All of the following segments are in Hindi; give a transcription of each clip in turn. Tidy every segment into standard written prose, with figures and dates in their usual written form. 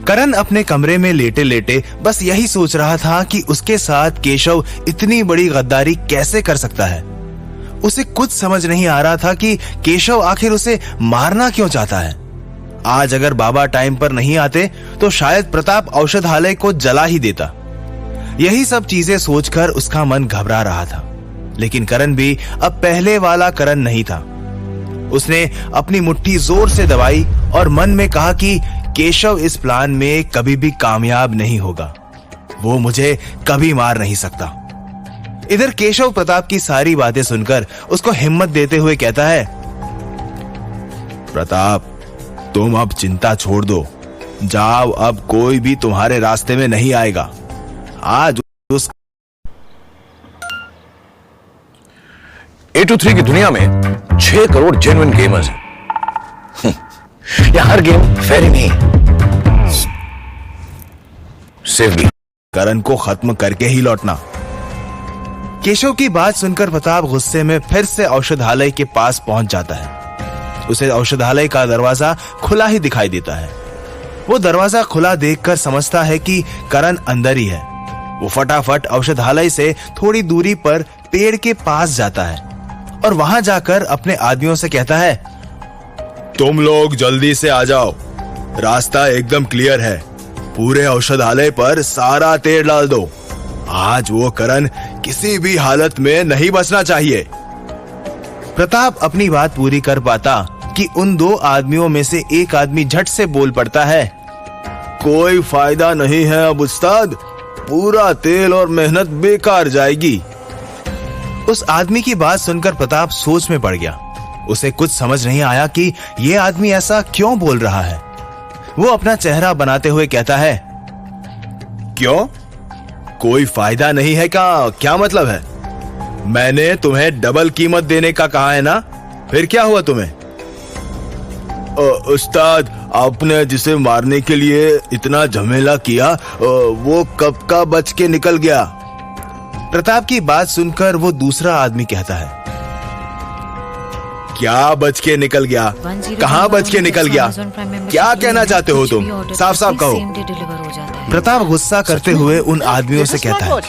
करण अपने कमरे में लेटे लेटे बस यही सोच रहा था कि उसके साथ केशव इतनी बड़ी गद्दारी कैसे कर सकता है। उसे कुछ समझ नहीं आ रहा था कि केशव आखिर उसे मारना क्यों चाहता है। आज अगर बाबा टाइम पर नहीं आते तो शायद प्रताप औषधालय को जला ही देता। यही सब चीजें सोचकर उसका मन घबरा रहा था। लेकिन करण भी अब पहले वाला करण नहीं था। उसने अपनी मुट्ठी जोर से दबाई और मन में कहा कि केशव इस प्लान में कभी भी कामयाब नहीं होगा। वो मुझे कभी मार नहीं सकता। इधर केशव प्रताप की सारी बातें सुनकर उसको हिम्मत देते हुए कहता है, प्रताप तुम अब चिंता छोड़ दो, जाओ, अब कोई भी तुम्हारे रास्ते में नहीं आएगा। आज उस 823 की दुनिया में 6 करोड़ जेन्युइन गेमर्स हैं। यह हर गेम फेयर ही नहीं, सेफ भी। करण को खत्म करके ही लौटना। केशव की बात सुनकर प्रताप गुस्से में फिर से औषधालय के पास पहुंच जाता है। उसे औषधालय का दरवाजा खुला ही दिखाई देता है। वो दरवाजा खुला देखकर समझता है कि करण अंदर ही है। वो फटाफट औषधालय से थोड़ी दूरी पर पेड़ के पास जाता है और वहां जाकर अपने आदमियों से कहता है, तुम लोग जल्दी से आ जाओ, रास्ता एकदम क्लियर है। पूरे औषधालय पर सारा तेल डाल दो। आज वो करण किसी भी हालत में नहीं बचना चाहिए। प्रताप अपनी बात पूरी कर पाता कि उन 2 आदमियों में से एक आदमी झट से बोल पड़ता है, कोई फायदा नहीं है अब उस्ताद, पूरा तेल और मेहनत बेकार जाएगी। उस आदमी की बात सुनकर प्रताप सोच में पड़ गया। उसे कुछ समझ नहीं आया कि यह आदमी ऐसा क्यों बोल रहा है। वो अपना चेहरा बनाते हुए कहता है, क्यों, कोई फायदा नहीं है का क्या मतलब है? मैंने तुम्हें डबल कीमत देने का कहा है ना, फिर क्या हुआ तुम्हें? उस्ताद, आपने जिसे मारने के लिए इतना झमेला किया वो कब का बच के निकल गया। प्रताप की बात सुनकर वो दूसरा आदमी कहता है, क्या बच के निकल गया? कहां बच के निकल गया? क्या कहना चाहते हो तुम? साफ साफ कहो। प्रताप गुस्सा करते हुए उन आदमियों से कहता है।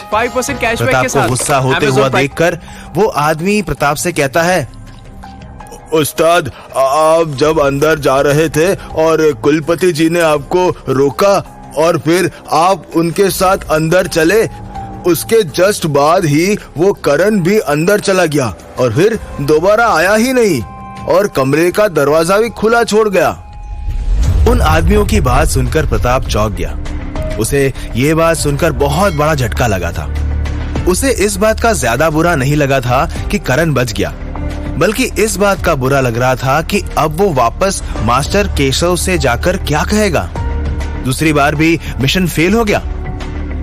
प्रताप को गुस्सा होते हुआ देखकर वो आदमी प्रताप से कहता है, उस्ताद, आप जब अंदर जा रहे थे और कुलपति जी ने आपको रोका और फिर आप उनके साथ अंदर चले, उसके जस्ट बाद ही वो करण भी अंदर चला गया और फिर दोबारा आया ही नहीं और कमरे का दरवाजा भी खुला छोड़ गया। उन आदमियों की बात सुनकर प्रताप चौंक गया। उसे ये बात सुनकर बहुत बड़ा झटका लगा था। उसे इस बात का ज्यादा बुरा नहीं लगा था कि करण बच गया, बल्कि इस बात का बुरा लग रहा था कि अब वो वापस मास्टर केशव से जाकर क्या कहेगा। दूसरी बार भी मिशन फेल हो गया।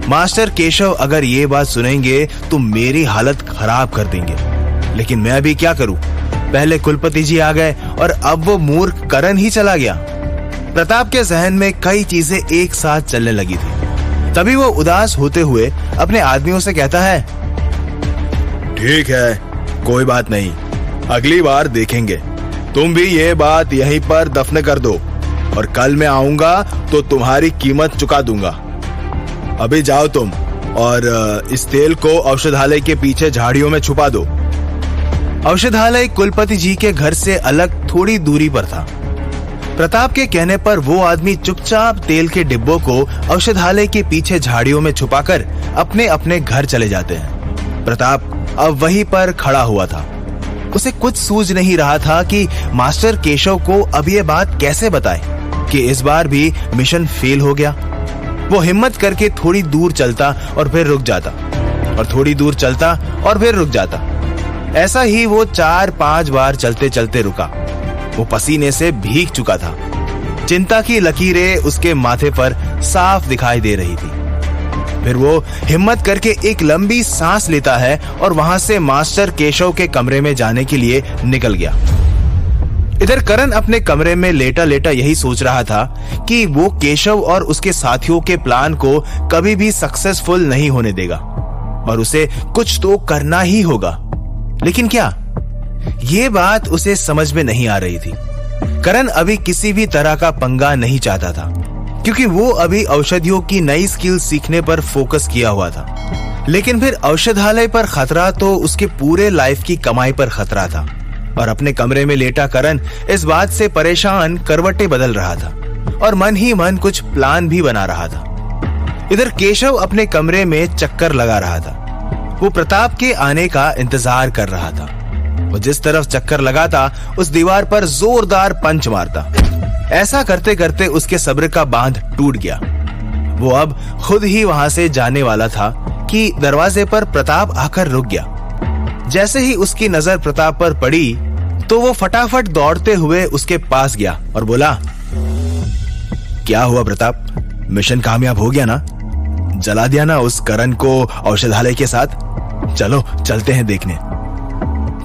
मास्टर केशव अगर ये बात सुनेंगे तो मेरी हालत खराब कर देंगे। लेकिन मैं अभी क्या करूं? पहले कुलपति जी आ गए और अब वो मूर्ख करण ही चला गया। प्रताप के जहन में कई चीजें एक साथ चलने लगी थी। तभी वो उदास होते हुए अपने आदमियों से कहता है, ठीक है, कोई बात नहीं, अगली बार देखेंगे। तुम भी ये बात यहीं पर दफन कर दो और कल मैं आऊंगा तो तुम्हारी कीमत चुका दूंगा। अभी जाओ तुम और इस तेल को औषधालय के पीछे झाड़ियों में छुपा दो। औषधालय कुलपति जी के घर से अलग थोड़ी दूरी पर था। प्रताप के कहने पर वो आदमी चुपचाप तेल के डिब्बों को औषधालय के पीछे झाड़ियों में छुपाकर अपने अपने घर चले जाते हैं। प्रताप अब वहीं पर खड़ा हुआ था। उसे कुछ सूझ नहीं रहा था कि मास्टर केशव को अब ये बात कैसे बताए कि इस बार भी मिशन फेल हो गया। वो हिम्मत करके थोड़ी दूर चलता और फिर रुक जाता और थोड़ी दूर चलता और फिर रुक जाता। ऐसा ही वो 4-5 बार चलते चलते रुका। वो पसीने से भीग चुका था। चिंता की लकीरें उसके माथे पर साफ दिखाई दे रही थी। फिर वो हिम्मत करके एक लंबी सांस लेता है और वहां से मास्टर केशव के कमरे में जाने के लिए निकल गया। इधर करण अपने कमरे में लेटा लेटा यही सोच रहा था कि वो केशव और उसके साथियों के प्लान को कभी भी सक्सेसफुल नहीं होने देगा और उसे कुछ तो करना ही होगा। लेकिन क्या? ये बात उसे समझ में नहीं आ रही थी। करण अभी किसी भी तरह का पंगा नहीं चाहता था। क्योंकि वो अभी औषधियों की नई स्किल सीखने पर फोकस किया हुआ था। लेकिन फिर औषधालय पर खतरा तो उसके पूरे लाइफ की कमाई पर खतरा था। और अपने कमरे में लेटा करण इस बात से परेशान करवटें बदल रहा था और मन ही मन कुछ प्लान भी बना रहा था। इधर केशव अपने कमरे में चक्कर लगा रहा था। वो प्रताप के आने का इंतजार कर रहा था। वो जिस तरफ चक्कर लगाता उस दीवार पर जोरदार पंच मारता। ऐसा करते करते उसके सब्र का बांध टूट गया। वो अब खुद ही वहां से जाने वाला था कि दरवाजे पर प्रताप आकर रुक गया। जैसे ही उसकी नजर प्रताप पर पड़ी तो वो फटाफट दौड़ते हुए उसके पास गया और बोला, क्या हुआ प्रताप, मिशन कामयाब हो गया ना? जला दिया ना उस करण को औषधालय के साथ? चलो चलते हैं देखने।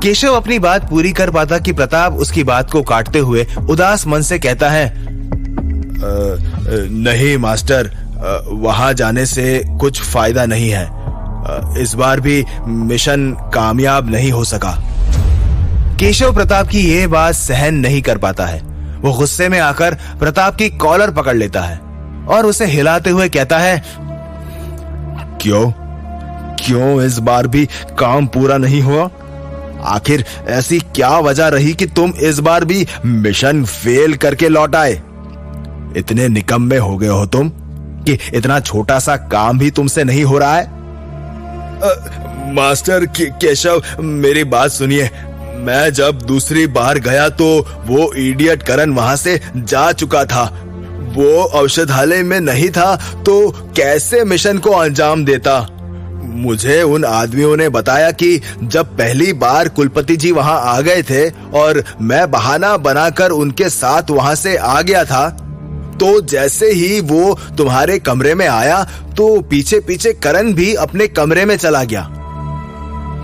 केशव अपनी बात पूरी कर पाता कि प्रताप उसकी बात को काटते हुए उदास मन से कहता है, नहीं मास्टर, वहां जाने से कुछ फायदा नहीं है। इस बार भी मिशन कामयाब नहीं हो सका। केशव प्रताप की यह बात सहन नहीं कर पाता है। वो गुस्से में आकर प्रताप की कॉलर पकड़ लेता है और उसे हिलाते हुए कहता है, क्यों इस बार भी काम पूरा नहीं हुआ? आखिर ऐसी क्या वजह रही कि तुम इस बार भी मिशन फेल करके लौट आए? इतने निकम्मे हो गए हो तुम कि इतना छोटा सा काम भी तुमसे नहीं हो रहा है? मास्टर केशव, मेरी बात सुनिए। मैं जब दूसरी बार गया तो वो इडियट करण वहां से जा चुका था। वो औषधालय में नहीं था तो कैसे मिशन को अंजाम देता? मुझे उन आदमियों ने बताया कि जब पहली बार कुलपति जी वहां आ गए थे और मैं बहाना बनाकर उनके साथ वहां से आ गया था, तो जैसे ही वो तुम्हारे कमरे में आया तो पीछे पीछे करण भी अपने कमरे में चला गया।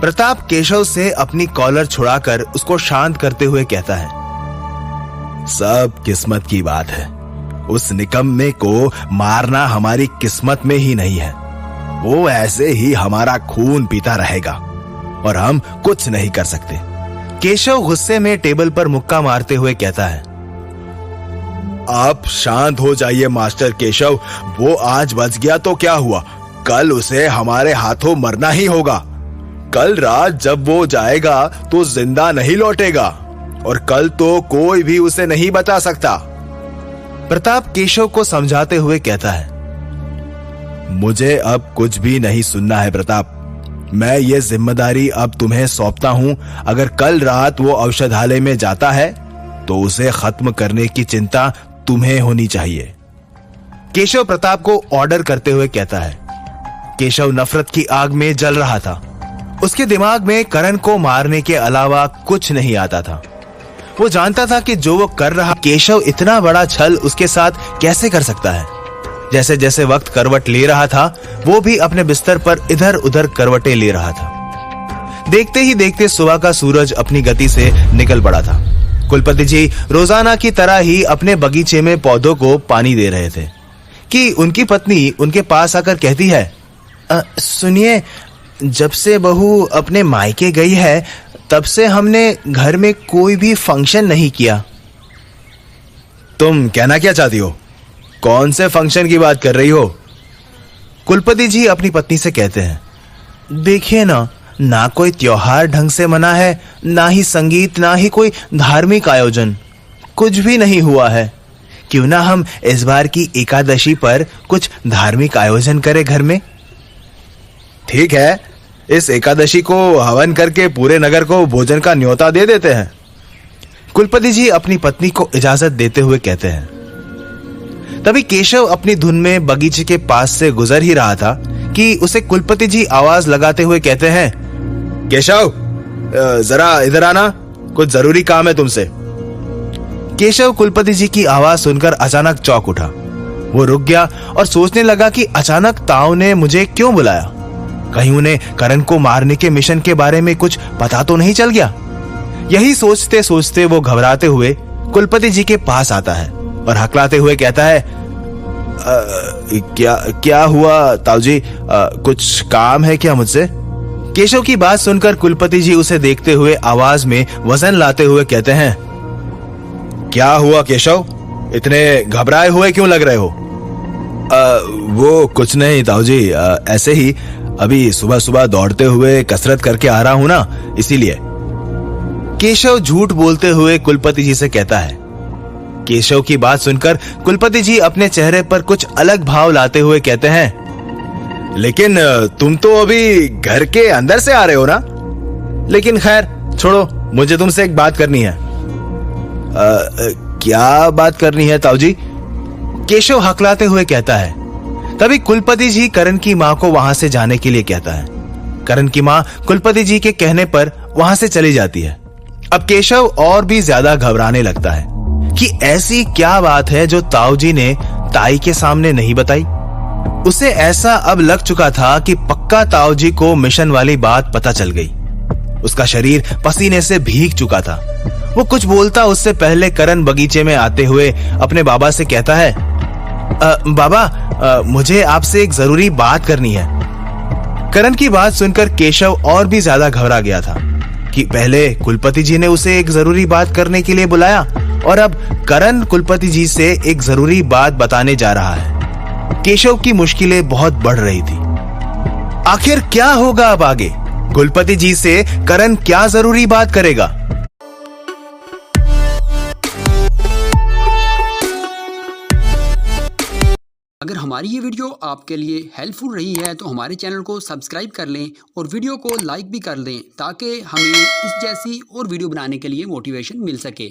प्रताप केशव से अपनी कॉलर छुड़ाकर उसको शांत करते हुए कहता है, सब किस्मत की बात है। उस निकम्मे को मारना हमारी किस्मत में ही नहीं है। वो ऐसे ही हमारा खून पीता रहेगा और हम कुछ नहीं कर सकते। केशव गुस्से में टेबल पर मुक्का मारते हुए कहता है, आप शांत हो जाइए मास्टर केशव। वो आज बच गया तो क्या हुआ, कल उसे हमारे हाथों मरना ही होगा। कल रात जब वो जाएगा तो जिंदा नहीं लौटेगा और कल तो कोई भी उसे नहीं बचा सकता। प्रताप केशव को समझाते हुए कहता है, मुझे अब कुछ भी नहीं सुनना है प्रताप। मैं ये जिम्मेदारी अब तुम्हें सौंपता हूं। अगर कल रात वो औषधालय में जाता है तो उसे खत्म करने की चिंता तुम्हें होनी चाहिए। केशव प्रताप को ऑर्डर करते हुए कहता है। केशव नफरत की आग में जल रहा था। उसके दिमाग में करण को मारने के अलावा कुछ नहीं आता था। वो जानता था कि जो वो कर रहा, केशव इतना बड़ा छल उसके साथ कैसे कर सकता है। जैसे जैसे वक्त करवट ले रहा था, वो भी अपने बिस्तर पर इधर उधर करवटें ले रहा था। देखते ही देखते सुबह का सूरज अपनी गति से निकल पड़ा था। कुलपति जी रोजाना की तरह ही अपने बगीचे में पौधों को पानी दे रहे थे कि उनकी पत्नी उनके पास आकर कहती है, सुनिए, जब से बहू अपने मायके गई है तब से हमने घर में कोई भी फंक्शन नहीं किया। तुम कहना क्या चाहती हो? कौन से फंक्शन की बात कर रही हो? कुलपति जी अपनी पत्नी से कहते हैं, देखिए ना कोई त्योहार ढंग से मना है, ना ही संगीत, ना ही कोई धार्मिक आयोजन, कुछ भी नहीं हुआ है। क्यों ना हम इस बार की एकादशी पर कुछ धार्मिक आयोजन करें घर में? ठीक है, इस एकादशी को हवन करके पूरे नगर को भोजन का न्योता दे देते हैं। कुलपति जी अपनी पत्नी को इजाजत देते हुए कहते हैं। तभी केशव अपनी धुन में बगीचे के पास से गुजर ही रहा था कि उसे कुलपति जी आवाज लगाते हुए कहते हैं, केशव, जरा इधर आना, कुछ जरूरी काम है तुमसे। केशव कुलपति जी की आवाज सुनकर अचानक चौंक उठा। वो रुक गया और सोचने लगा कि अचानक ताऊ ने मुझे क्यों बुलाया। कहीं उन्हें करण को मारने के मिशन के बारे में कुछ पता तो नहीं चल गया। यही सोचते सोचते वो घबराते हुए कुलपति जी के पास आता है और हकलाते हुए कहता है, क्या हुआ ताऊ जी, कुछ काम है क्या मुझसे? केशव की बात सुनकर कुलपति जी उसे देखते हुए आवाज में वजन लाते हुए कहते हैं, क्या हुआ केशव, इतने घबराए हुए क्यों लग रहे हो? वो कुछ नहीं ताऊ जी, ऐसे ही अभी सुबह सुबह दौड़ते हुए कसरत करके आ रहा हूं ना, इसीलिए। केशव झूठ बोलते हुए कुलपति जी से कहता है। केशव की बात सुनकर कुलपति जी अपने चेहरे पर कुछ अलग भाव लाते हुए कहते हैं, लेकिन तुम तो अभी घर के अंदर से आ रहे हो ना। लेकिन खैर छोड़ो, मुझे तुमसे एक बात करनी है। क्या बात करनी है ताऊ जी? केशव हकलाते हुए कहता है। तभी कुलपति जी करण की मां को वहां से जाने के लिए कहता है। करण की मां कुलपति जी के कहने पर वहां से चली जाती है। अब केशव और भी ज्यादा घबराने लगता है कि ऐसी क्या बात है जो ताऊ जी ने ताई के सामने नहीं बताई। उसे ऐसा अब लग चुका था कि पक्का ताऊ जी को मिशन वाली बात पता चल गई। उसका शरीर पसीने से भीग चुका था। वो कुछ बोलता उससे पहले करण बगीचे में आते हुए अपने बाबा से कहता है, बाबा, मुझे आपसे एक जरूरी बात करनी है। करण की बात सुनकर केशव और भी ज्यादा घबरा गया था कि पहले कुलपति जी ने उसे एक जरूरी बात करने के लिए बुलाया और अब करण कुलपति जी से एक जरूरी बात बताने जा रहा है। केशव की मुश्किलें बहुत बढ़ रही थी। आखिर क्या होगा अब आगे? कुलपति जी से करण क्या जरूरी बात करेगा? अगर हमारी ये वीडियो आपके लिए हेल्पफुल रही है तो हमारे चैनल को सब्सक्राइब कर लें और वीडियो को लाइक भी कर दें ताकि हमें इस जैसी और वीडियो बनाने के लिए मोटिवेशन मिल सके।